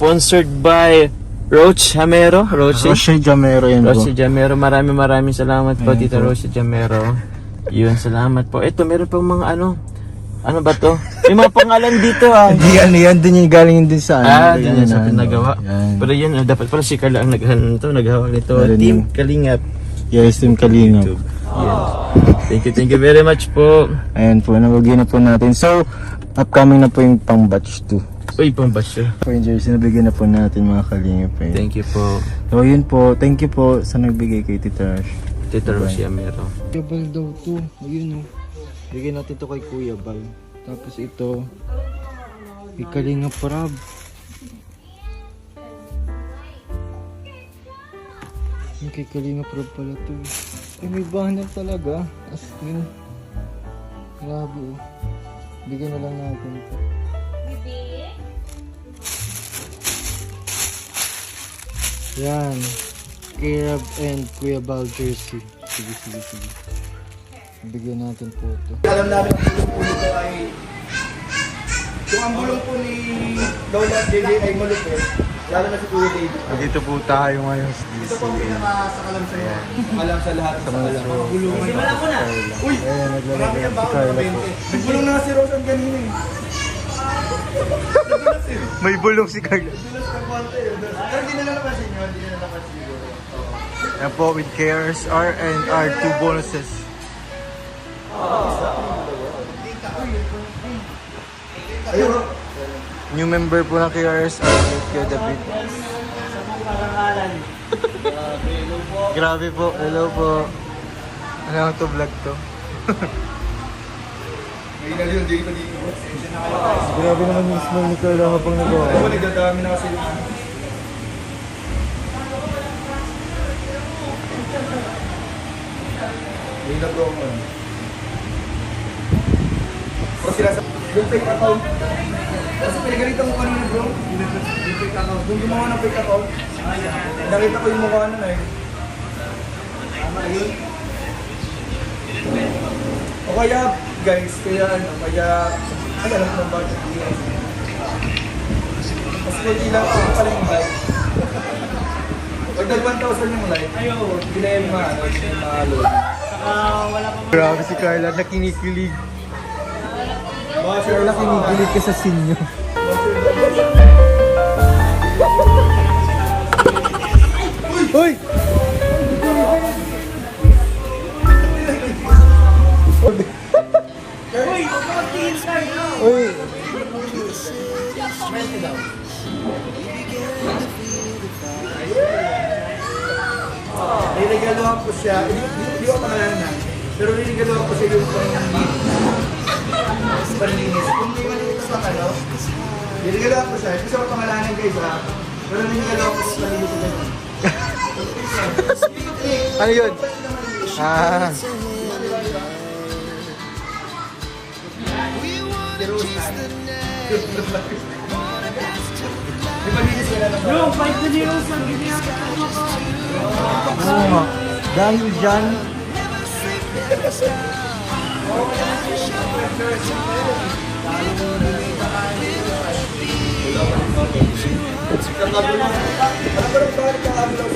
Sponsored by Roche Jamero. Roche Jamero yan po. Roche Jamero. Maraming salamat po, Ayun Tita po. Roche Jamero. Yun, salamat po. Ito, meron pang mga ano ba to? May mga pangalan dito ah. Hindi ano yan, dun yung galing din sa Din yan sa pinagawa. Yan. Pero yun, dapat pala si Carla ang naghawak nito. Meron Team yung- Kalingap. Yes, Team Kalingap. YouTube. Yes. Thank you very much po. Ayan po, nabagyan na po natin. So, upcoming na po yung pang batch 2. Uy, pambasyo. For yung jersey, nabigyan na po natin mga Kalingap. Thank you po, So, yun po. Thank you po sa nagbigay kay Tita Rush. Tita Roche Jamero. Kuya Bal daw to. Ayun o. Bigyan natin to kay Kuya Bal. Tapos ito, kay Kalingap Rab. Yung kay Kalingap Rab pala to. May banner talaga. As in. Grabe o. Bigyan na lang natin ito. Yan. Kay Rab and Kuya Bal jersey. Sige. Bigyan natin po ito. Alam namin kung yung pulo ko ay kung ang bulong po ni Lola at JJ ay malupit, lalo na si Kuya David. Dito po tayo ngayon sa Ito po ang pinakasakalam sa iyo. Alam sa lahat sa mga bulungan. Simula ko na. Uy! Marami yung bawal na 20. Nagbulong na nga si Rosan kanina eh. May bulong si Carla. Dulas ng konti eh. Pero hindi na napansin nyo. Hindi na napansin siguro. Yan po with KRSR and our 2 bonuses. Ayun. New member po ng KRSR with Kuya David. Grabe po. Hello po. Ano ang to vlog to? May inal yun dito dito. Grabe naman yung smile ni Carla habang nagawa. Ako nagdadami na kasi yung may nag-roll mo. Pero sila sa yung fake account. Kasi pinagalitan ko kanina bro. Yung fake account. Yung gumawa ng fake account. Nakita ko yung mukha nun eh. Tama yun. O kaya guys, ay alam ko ng budget. Mas kunti lang ako pala yung live. Pag nag 1,000 yung live, hindi na yung mga load. Grabe si Carla. Nakinikilig. Baka sir, Carla, kinikilig ka sa sinyo. Uy! Uy! niligaluhan ko siya, hindi ko pangalan na, pero niligaluhan ko siya yung panlinis. Kung di man ito sa ano, niligaluhan ko siya, gusto ko pangalanan guys ha, pero niligaluhan ko siya panlinis sa ganun. Ano yun? Ah. Di ba linis ka na naman? Bro, 5 na zeros lang ginagawa ko. Oo nga. Dahil dyan, Ano ba rin bakit ka kami lang?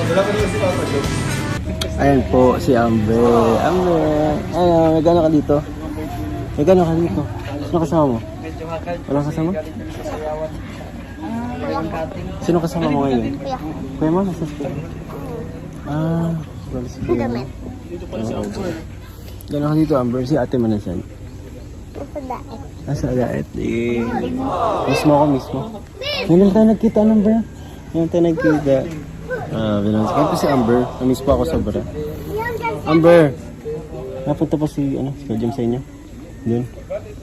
Wala pa naman si Papa Joe. ayan po si Amber. Amber, ano, nagano ka dito? Nagano ka dito? Sino kasama mo? Walang kasama? Sino kasama mo ngayon? Kuya, Kuya mo, nasa school? Ah, wala si Kuya mo. Gano'n ka dito, Amber? Si ate mo nasan? nasa daet. Nasa daet. Eh, mismo ako, mismo. Ngayon tayo nagkita, Amber. Ngayon tayo nagkita. Ah, binansin. Ganito si Amber. Namiss pa ako sobra. Amber! Napunta pa si, si Kajam sa inyo? Doon?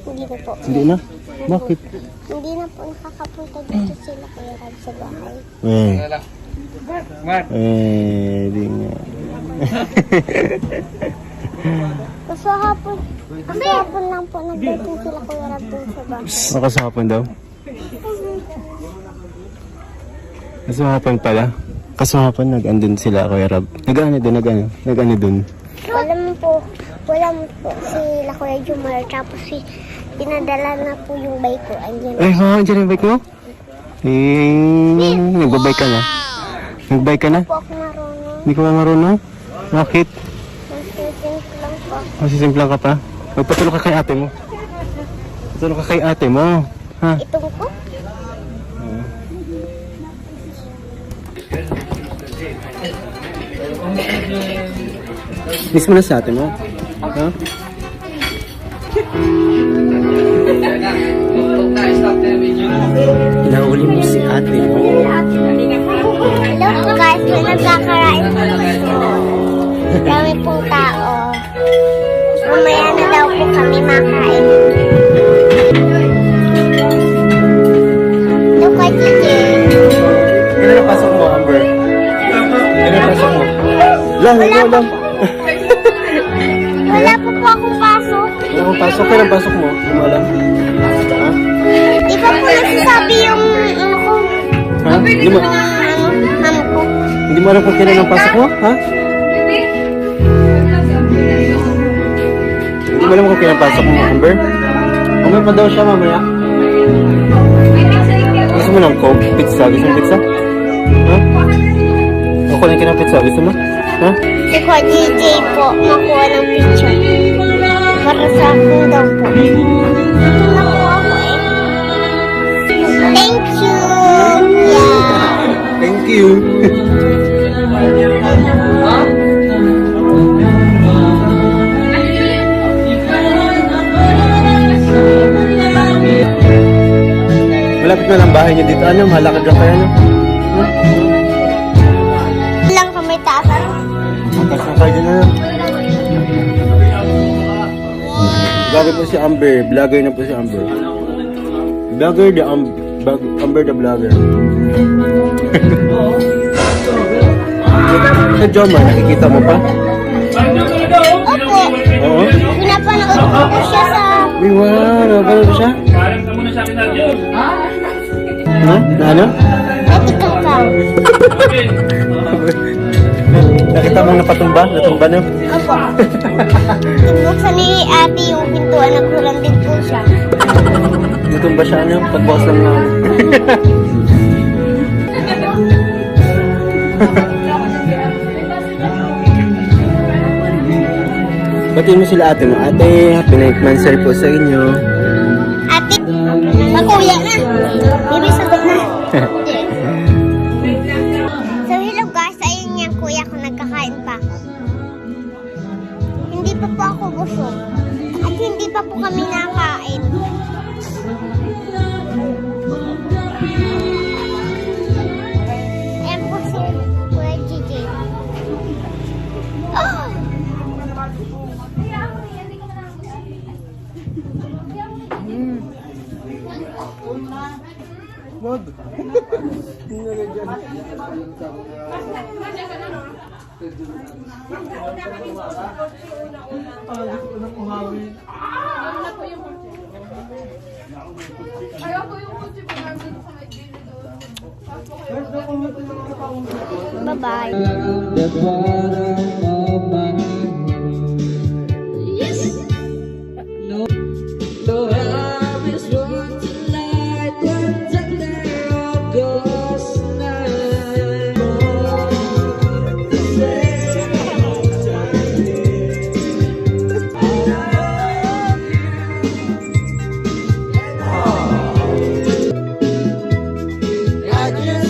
Hindi na po. Hindi na? Bakit? Hindi na po nakakapunta dito sila Kuya Rab sa bahay. Di nga. Kasi hapon lang po nag-dating sila Kuya Rab dun sa bahay. Nakasahapon daw? Kasahapon pala? Kasahapon nag-andun sila, Kuya Rab. Nag-ano dun? Wala mo po sila Kuya Jumar, tapos si Pinadala na po yung bike ko. Andyan. Ay, ha? Diyan yung bike mo? Nagbabike ka na? Nagbike ka na? Po ako marunong. Hindi ka ba marunong? Bakit? Masisimple lang po. Masisimplang ka pa? Magpatulog ka kay ate mo. Patulog ka kay ate mo. Ha? Itong ko? Miss mo na sa ate mo? Ha? Nauli mo si ate mo. Hello guys, may nagkakarain po sila. Dami pong tao. Mamaya na daw po kami makain. Hello kay DJ. Kailan na pasok mo, Amber? Kailan na pasok mo? Lang. Wala po akong pasok. Wala akong pasok. Kailan pasok mo? Hindi mo alam? Ha? Di ba po nagsasabi yung ano ko? Ha? Hindi mo, Mama ko. hindi mo alam kung kailan ang pasok mo? Ha? Hindi mo alam kung kailan pasok mo, Amber? Amber pa daw siya mamaya. Gusto mo ng Coke? Pizza? Gusto mo pizza? Ha? Ako lang kinang pizza. Gusto mo? Ha? Si Kwa DJ po, makuha ng picture. Para sa akin daw po. Ito na po ako eh. Thank you! Yeah. Thank you. Malapit na lang bahay niyo dito. Ano? Malakad lang kayo, no? Lang sa may taas. Matas na kayo na. Vlogger po si Amber. Vlogger na po si Amber. Amber the vlogger. Sa Jomar, nakikita mo pa? Opo. Oo. Pinapanood ko po siya sa... Uy, wow. Napanood mo siya? Ha? Na ano? Ethical ka. Nakita mo napatumba? Natumba na? Opo. Tinuksan ni ate yung pintuan. Nagkulang din po siya. Natumba siya, ano? Pagbukas lang na. Batiin mo sila ate mo. Ate, happy 9th monthsary po sa inyo. Ate, makuya na. Bibi, sagot na. So, hello guys. Ayun yung kuya ko nagkakain pa. Hindi pa po ako busog. At hindi pa po kami nakain. Ayan po si Kuya Gigi. Oh! Wag. Bye-bye. I just